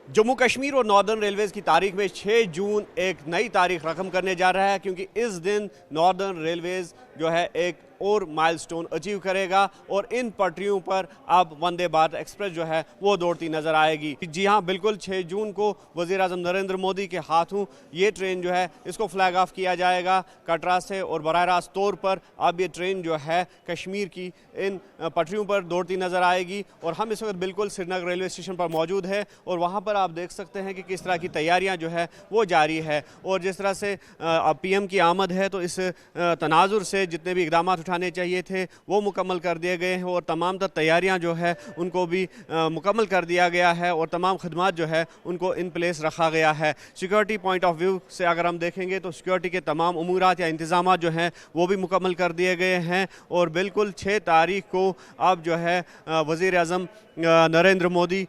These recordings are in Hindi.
जम्मू कश्मीर और नॉर्दर्न रेलवेज़ की तारीख में 6 जून एक नई तारीख रकम करने जा रहा है, क्योंकि इस दिन नॉर्दर्न रेलवेज़ जो है एक और माइलस्टोन अचीव करेगा और इन पटरियों पर अब वंदे भारत एक्सप्रेस जो है वो दौड़ती नजर आएगी। जी हाँ, बिल्कुल 6 जून को वज़ीर आज़म नरेंद्र मोदी के हाथों ये ट्रेन जो है इसको फ्लैग ऑफ किया जाएगा कटरा से, और बराह रास्त तौर पर अब ये ट्रेन जो है कश्मीर की इन पटरियों पर दौड़ती नजर आएगी। और हम इस वक्त बिल्कुल श्रीनगर रेलवे स्टेशन पर मौजूद है और वहाँ पर आप देख सकते हैं कि किस तरह की तैयारियाँ जो है वो जारी है। और जिस तरह से अब PM की आमद है, तो इस तनाजुर से जितने भी इकदाम उठाने चाहिए थे वो मुकम्मल कर दिए गए हैं और तमाम तर तैयारियां जो है उनको भी मुकम्मल कर दिया गया है और तमाम खदमात जो है उनको इन प्लेस रखा गया है। सिक्योरिटी पॉइंट ऑफ व्यू से अगर हम देखेंगे तो सिक्योरिटी के तमाम उमूरात या इंतजाम जो हैं वो भी मुकम्मल कर दिए गए हैं। और बिल्कुल 6 तारीख को अब जो है वज़ीर आज़म नरेंद्र मोदी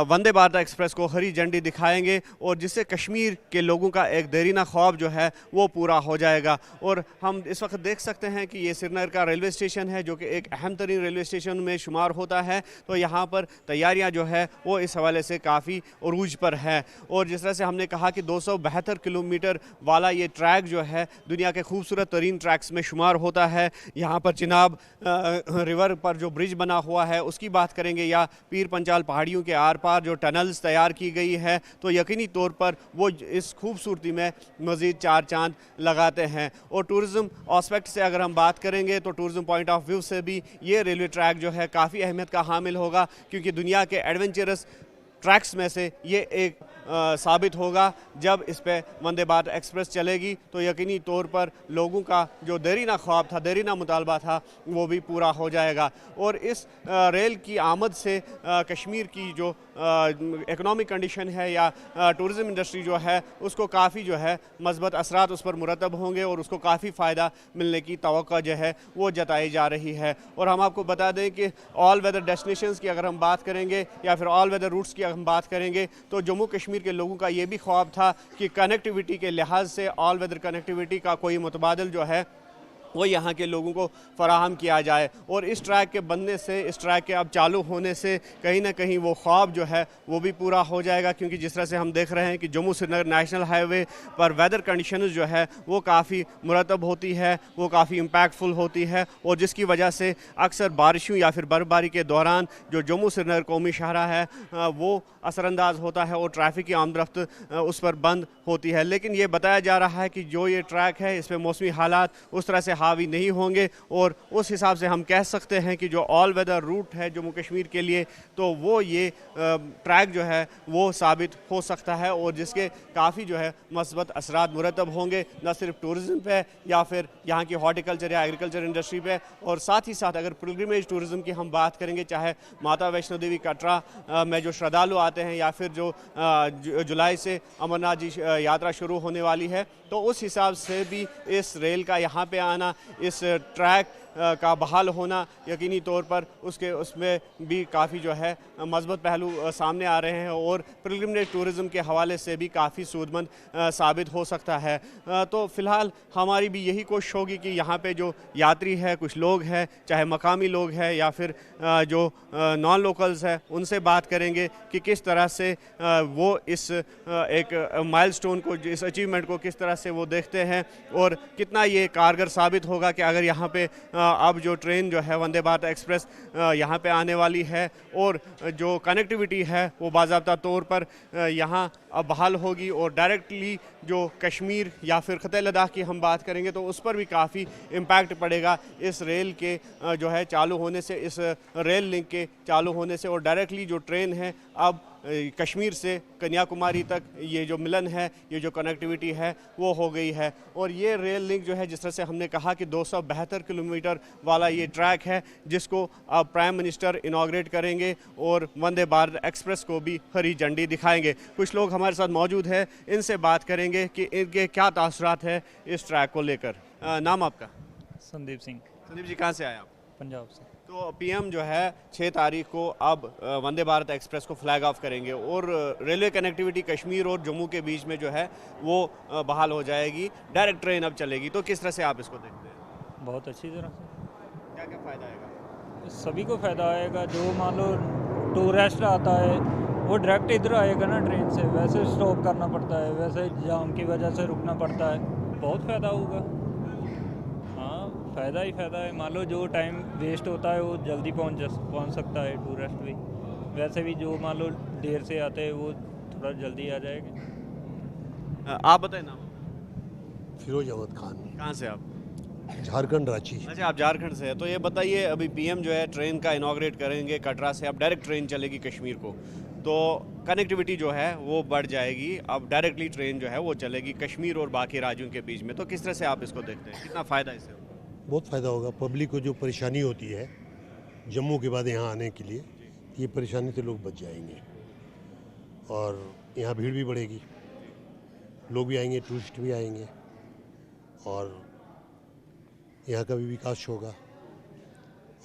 वंदे भारत एक्सप्रेस को हरी झंडी दिखाएंगे और जिससे कश्मीर के लोगों का एक देरीना ख्वाब जो है वो पूरा हो जाएगा। और हम इस वक्त देख सकते हैं कि ये श्रीनगर का रेलवे स्टेशन है जो कि एक अहम तरीन रेलवे स्टेशन में शुमार होता है। तो यहाँ पर तैयारियाँ जो है वो इस हवाले से काफ़ी उरूज पर है। और जिस तरह से हमने कहा कि 272 किलोमीटर वाला ये ट्रैक जो है दुनिया के खूबसूरत तरीन ट्रैक्स में शुमार होता है। यहाँ पर चिनाब रिवर पर जो ब्रिज बना हुआ है उसकी बात करेंगे, या पीर पंचाल पहाड़ियों के आर पार जो टनल्स तैयार की गई है, तो यकीनी तौर पर वो इस खूबसूरती में मज़ीद 4 चांद लगाते हैं। और टूरिज़म एस्पेक्ट से अगर हम बात करेंगे तो टूरिज़म पॉइंट ऑफ व्यू से भी ये रेलवे ट्रैक जो है काफ़ी अहमियत का हामिल होगा, क्योंकि दुनिया के एडवेंचरस ट्रैक्स में से ये एक साबित होगा। जब इस पे वंदे भारत एक्सप्रेस चलेगी तो यकीनी तौर पर लोगों का जो देरीना ख्वाब था, देरीना मुतालबा था, वो भी पूरा हो जाएगा। और इस रेल की आमद से कश्मीर की जो इकोनॉमिक कंडीशन है या टूरिज़म इंडस्ट्री जो है उसको काफ़ी जो है मज़बूत असरात उस पर मुरतब होंगे और उसको काफ़ी फ़ायदा मिलने की तवक्को जो है वो जताई जा रही है। और हम आपको बता दें कि ऑल वेदर डेस्टिनेशंस की अगर हम बात करेंगे या फिर ऑल वेदर रूट्स की हम बात करेंगे तो जम्मू कश्मीर के लोगों का ये भी ख्वाब था कि कनेक्टिविटी के लिहाज से ऑल वेदर कनेक्टिविटी का कोई मुतबादिल जो है वो यहाँ के लोगों को फराहम किया जाए। और इस ट्रैक के बनने से, इस ट्रैक के अब चालू होने से कहीं ना कहीं वो ख्वाब जो है वो भी पूरा हो जाएगा, क्योंकि जिस तरह से हम देख रहे हैं कि जम्मू श्रीनगर नेशनल हाईवे पर वेदर कंडीशंस जो है वो काफ़ी मुरतब होती है, वो काफ़ी इम्पैक्टफुल होती है, और जिसकी वजह से अक्सर बारिशों या फिर बर्फबारी के दौरान जो जम्मू श्रीनगर कौमी शाहरा है वो असरअंदाज होता है और ट्रैफिक की आमदरफ्त उस पर बंद होती है। लेकिन ये बताया जा रहा है कि जो ये ट्रैक है इस पर मौसमी हालात उस तरह से हावी नहीं होंगे, और उस हिसाब से हम कह सकते हैं कि जो ऑल वेदर रूट है जम्मू कश्मीर के लिए, तो वो ये ट्रैक जो है वो साबित हो सकता है और जिसके काफ़ी जो है मस्बत असरात मुरतब होंगे, न सिर्फ टूरिज़म पे या फिर यहाँ की हॉर्टिकल्चर या एग्रीकल्चर इंडस्ट्री पे, और साथ ही साथ अगर पिलग्रिमेज टूरिज़म की हम बात करेंगे, चाहे माता वैष्णो देवी कटरा में जो श्रद्धालु आते हैं या फिर जो जुलाई से अमरनाथ जी यात्रा शुरू होने वाली है, तो उस हिसाब से भी इस रेल का यहाँ पे आना, इस ट्रैक का बहाल होना यकीनी तौर पर उसमें भी काफ़ी जो है मज़बूत पहलू सामने आ रहे हैं और पिलग्रिमेज टूरिज़म के हवाले से भी काफ़ी सूदमंद साबित हो सकता है। तो फ़िलहाल हमारी भी यही कोशिश होगी कि यहाँ पे जो यात्री है, कुछ लोग हैं, चाहे मकामी लोग हैं या फिर जो नॉन लोकल्स हैं, उनसे बात करेंगे कि किस तरह से वो इस एक माइलस्टोन को, इस अचीवमेंट को किस तरह से वो देखते हैं और कितना ये कारगर साबित होगा कि अगर यहाँ पे अब जो ट्रेन जो है वंदे भारत एक्सप्रेस यहाँ पे आने वाली है और जो कनेक्टिविटी है वो बाज़ाब्ता तौर पर यहाँ अब बहाल होगी, और डायरेक्टली जो कश्मीर या फिर ख़त्े लद्दाख की हम बात करेंगे तो उस पर भी काफ़ी इम्पैक्ट पड़ेगा इस रेल के जो है चालू होने से, इस रेल लिंक के चालू होने से। और डायरेक्टली जो ट्रेन है अब कश्मीर से कन्याकुमारी तक ये जो मिलन है, ये जो कनेक्टिविटी है वो हो गई है। और ये रेल लिंक जो है, जिस तरह से हमने कहा कि 272 किलोमीटर वाला ये ट्रैक है जिसको अब प्राइम मिनिस्टर इनाग्रेट करेंगे और वंदे भारत एक्सप्रेस को भी हरी झंडी दिखाएंगे। कुछ लोग हमारे साथ मौजूद हैं, इनसे बात करेंगे कि इनके क्या तासुरात है इस ट्रैक को लेकर। नाम आपका? संदीप सिंह। संदीप जी, कहाँ से आए आप? पंजाब से। तो PM जो है 6 तारीख को अब वंदे भारत एक्सप्रेस को फ्लैग ऑफ करेंगे और रेलवे कनेक्टिविटी कश्मीर और जम्मू के बीच में जो है वो बहाल हो जाएगी, डायरेक्ट ट्रेन अब चलेगी। तो किस तरह से आप इसको देखते हैं? बहुत अच्छी तरह से। क्या क्या फ़ायदा आएगा? सभी को फ़ायदा आएगा। जो मान लो टूरिस्ट आता है वो डायरेक्ट इधर आएगा ना ट्रेन से, वैसे स्टॉप करना पड़ता है, वैसे जाम की वजह से रुकना पड़ता है। बहुत फ़ायदा होगा। हाँ, फ़ायदा ही फ़ायदा है। मान लो जो टाइम वेस्ट होता है वो जल्दी पहुंच सकता है टूरिस्ट भी। वैसे भी जो मान लो देर से आते हैं वो थोड़ा जल्दी आ जाएगा। आप बताएं नाम। फिरोज अहमद खान, कहाँ से आप? झारखंड, रांची। अच्छा, आप झारखंड से हैं। तो ये बताइए, अभी पीएम जो है ट्रेन का इनॉग्रेट करेंगे कटरा से, अब डायरेक्ट ट्रेन चलेगी कश्मीर को, तो कनेक्टिविटी जो है वो बढ़ जाएगी। अब डायरेक्टली ट्रेन जो है वो चलेगी कश्मीर और बाकी राज्यों के बीच में। तो किस तरह से आप इसको देखते हैं, कितना फ़ायदा इससे होगा? बहुत फ़ायदा होगा। पब्लिक को जो परेशानी होती है जम्मू के बाद यहाँ आने के लिए, ये परेशानी से लोग बच जाएंगे और यहाँ भीड़ भी बढ़ेगी, लोग भी आएंगे, टूरिस्ट भी आएंगे और यहाँ का भी विकास होगा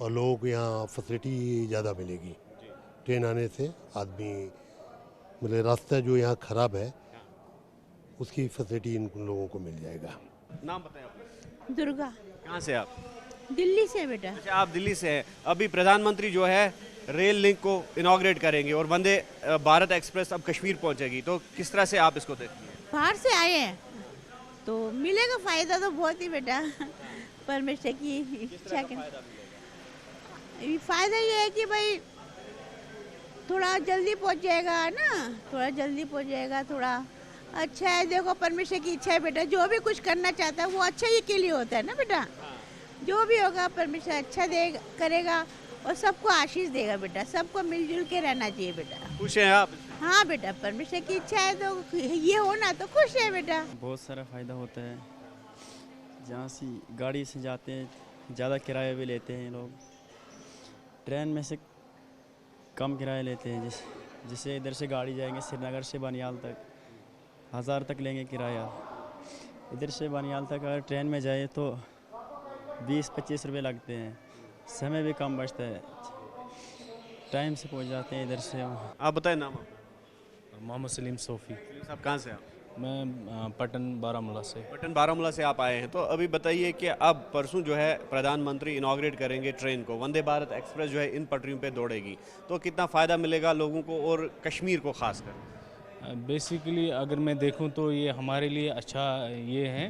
और लोगों को यहाँ फैसिलिटी ज़्यादा मिलेगी। ट्रेन आने से आदमी, मतलब रास्ता जो यहाँ ख़राब है उसकी फैसिलिटी इन लोगों को मिल जाएगा। नाम बताएं अपना। दुर्गा। कहाँ से आप? दिल्ली से बेटा। अच्छा, आप दिल्ली से हैं। अभी प्रधानमंत्री जो है रेल लिंक को इनॉग्रेट करेंगे और वंदे भारत एक्सप्रेस अब कश्मीर पहुंचेगी, तो किस तरह से आप इसको देखती हैं? बाहर से आए हैं तो मिलेगा फायदा तो बहुत ही बेटा। परमेश्वर की इच्छा के फायदा ये है कि भाई थोड़ा जल्दी पहुंच जाएगा ना, थोड़ा जल्दी पहुंच जाएगा, थोड़ा अच्छा है। देखो परमेश्वर की इच्छा है बेटा, जो भी कुछ करना चाहता है वो अच्छा ही के लिए होता है ना बेटा। जो भी होगा परमेश्वर अच्छा देगा, करेगा और सबको आशीष देगा बेटा। सबको मिलजुल के रहना चाहिए बेटा। खुश हैं आप? हाँ बेटा, परमेश्वर की इच्छा है तो ये होना तो खुश है बेटा। बहुत सारा फ़ायदा होता है। जहाँ से गाड़ी से जाते हैं ज़्यादा किराया भी लेते हैं लोग, ट्रेन में से कम किराया लेते हैं। जैसे इधर से गाड़ी जाएंगे श्रीनगर से बनियाल तक 1000 तक लेंगे किराया। इधर से बनियाल तक अगर ट्रेन में जाए तो 20-25 रुपये लगते हैं। समय भी कम बचता है, टाइम से पहुंच जाते हैं इधर से। आप बताएं नाम। मोहम्मद सलीम सोफ़ी। साहब कहाँ से आप? मैं पटन बारामूला से। पटन बारामूला से आप आए हैं। तो अभी बताइए कि अब परसों जो है प्रधानमंत्री इनॉग्रेट करेंगे ट्रेन को, वंदे भारत एक्सप्रेस जो है इन पटरियों पे दौड़ेगी, तो कितना फ़ायदा मिलेगा लोगों को और कश्मीर को खासकर? बेसिकली अगर मैं देखूं तो ये हमारे लिए अच्छा ये है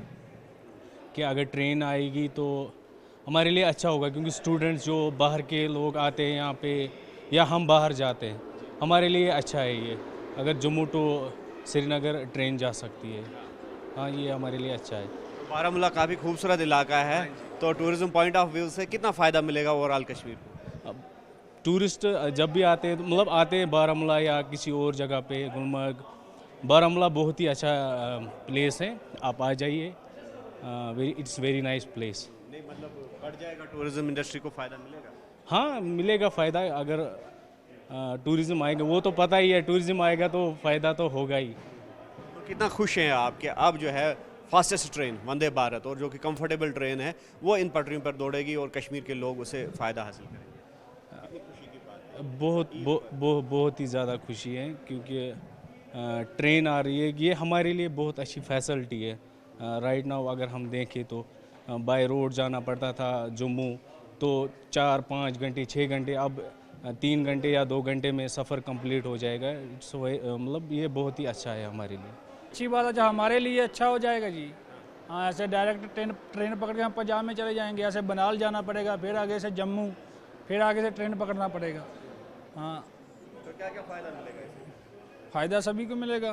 कि अगर ट्रेन आएगी तो हमारे लिए अच्छा होगा, क्योंकि स्टूडेंट्स जो बाहर के लोग आते हैं यहाँ पे या हम बाहर जाते हैं, हमारे लिए अच्छा है ये। अगर जम्मू टू श्रीनगर ट्रेन जा सकती है, हाँ ये हमारे लिए अच्छा है। बारामूला काफ़ी खूबसूरत इलाका है, तो टूरिज्म पॉइंट ऑफ व्यू से कितना फ़ायदा मिलेगा ओवरऑल कश्मीर को? अब टूरिस्ट जब भी आते हैं तो मतलब आते हैं बारामूला या किसी और जगह पे, गुलमर्ग, बारामूला बहुत ही अच्छा प्लेस है, आप आ जाइए। It's very nice place. नहीं मतलब बढ़ जाएगा, टूरिज्म इंडस्ट्री को फ़ायदा मिलेगा? हाँ मिलेगा फ़ायदा। अगर टूरिज़्म आएगा, वो तो पता ही है, टूरिज़्म आएगा तो फ़ायदा तो होगा ही। तो कितना खुश हैं आप कि अब जो है फास्टेस्ट ट्रेन वंदे भारत और जो कि कंफर्टेबल ट्रेन है वो इन पटरियों पर दौड़ेगी और कश्मीर के लोग उसे फ़ायदा हासिल करेंगे? बहुत ही ज़्यादा खुशी है, क्योंकि ट्रेन आ रही है, ये हमारे लिए बहुत अच्छी फैसिलिटी है। राइट नाउ अगर हम देखें तो बाय रोड जाना पड़ता था जम्मू, तो 4-5 घंटे 6 घंटे, अब 3 घंटे या 2 घंटे में सफ़र कंप्लीट हो जाएगा। मतलब ये बहुत ही अच्छा है हमारे लिए। अच्छी बात है, जो हमारे लिए अच्छा हो जाएगा जी। हाँ, ऐसे डायरेक्ट ट्रेन पकड़ के हम पंजाब में चले जाएंगे, ऐसे बनाल जाना पड़ेगा, फिर आगे से जम्मू, फिर आगे से ट्रेन पकड़ना पड़ेगा। हाँ, तो क्या क्या फ़ायदा मिलेगा इससे? फ़ायदा सभी को मिलेगा,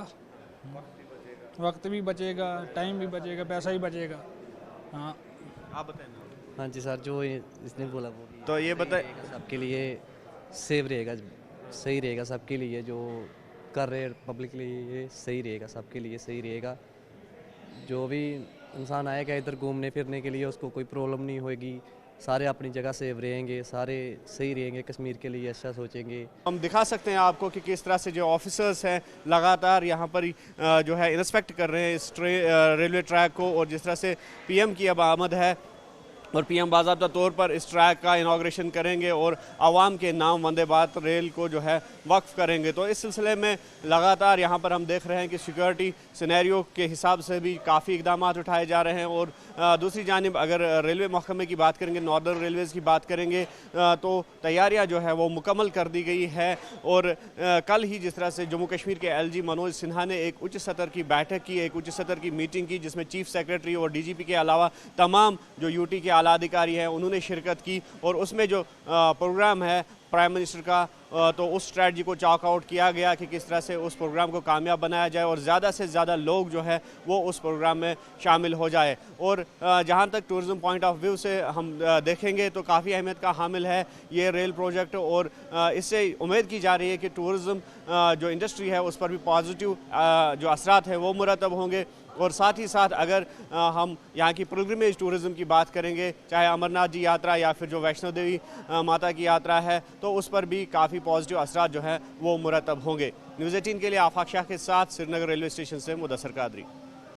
वक्त भी बचेगा, टाइम भी बचेगा, पैसा भी बचेगा। हाँ, आप बताएं ना। हाँ जी सर, जो इसने बोला वो तो ये बताएं, सबके लिए सेव रहेगा, सही रहेगा सबके लिए। जो कर रहे पब्लिक के लिए ये सही रहेगा, सबके लिए सही रहेगा। जो भी इंसान आएगा इधर घूमने फिरने के लिए उसको कोई प्रॉब्लम नहीं होगी, सारे अपनी जगह सेव रहेंगे, सारे सही रहेंगे, कश्मीर के लिए अच्छा सोचेंगे। हम दिखा सकते हैं आपको कि किस तरह से जो ऑफिसर्स हैं लगातार यहाँ पर जो है इंस्पेक्ट कर रहे हैं इस रेलवे ट्रैक को, और जिस तरह से पीएम की अब आमद है और पीएम बाज़ाब्ता तौर पर इस ट्रैक का इनाग्रेशन करेंगे और आवाम के नाम वंदे भारत रेल को जो है वक्फ करेंगे। तो इस सिलसिले में लगातार यहाँ पर हम देख रहे हैं कि सिक्योरिटी सिनेरियो के हिसाब से भी काफ़ी इकदाम उठाए जा रहे हैं। और दूसरी जानिब अगर रेलवे महकमे की बात करेंगे, नॉर्दर्न रेलवेज़ की बात करेंगे, तो तैयारियाँ जो है वो मुकम्मल कर दी गई है। और कल ही जिस तरह से जम्मू कश्मीर के LG मनोज सिन्हा ने एक उच्च सतर की बैठक की, एक उच्च सतर की मीटिंग की, जिसमें चीफ सेक्रेटरी और DGP के अलावा तमाम जो UT के आला अधिकारी हैं उन्होंने शिरकत की। और उसमें जो प्रोग्राम है प्राइम मिनिस्टर का, तो उस स्ट्रैटजी को चॉक आउट किया गया कि किस तरह से उस प्रोग्राम को कामयाब बनाया जाए और ज़्यादा से ज़्यादा लोग जो है वो उस प्रोग्राम में शामिल हो जाए। और जहाँ तक टूरिज़म पॉइंट ऑफ व्यू से हम देखेंगे तो काफ़ी अहमियत का हामिल है ये रेल प्रोजेक्ट। और इससे उम्मीद की जा रही है कि टूरिज़म जो इंडस्ट्री है उस पर भी पॉजिटिव जो असरात हैं वो मुरतब होंगे। और साथ ही साथ अगर हम यहाँ की पिलग्रिमेज टूरिज़म की बात करेंगे, चाहे अमरनाथ जी यात्रा या फिर जो वैष्णो देवी माता की यात्रा है, तो उस पर भी काफ़ी पॉजिटिव असरात जो हैं वो मुरतब होंगे। न्यूज़ 18 के लिए आफाक शाह के साथ श्रीनगर रेलवे स्टेशन से मुदस्सर कादरी।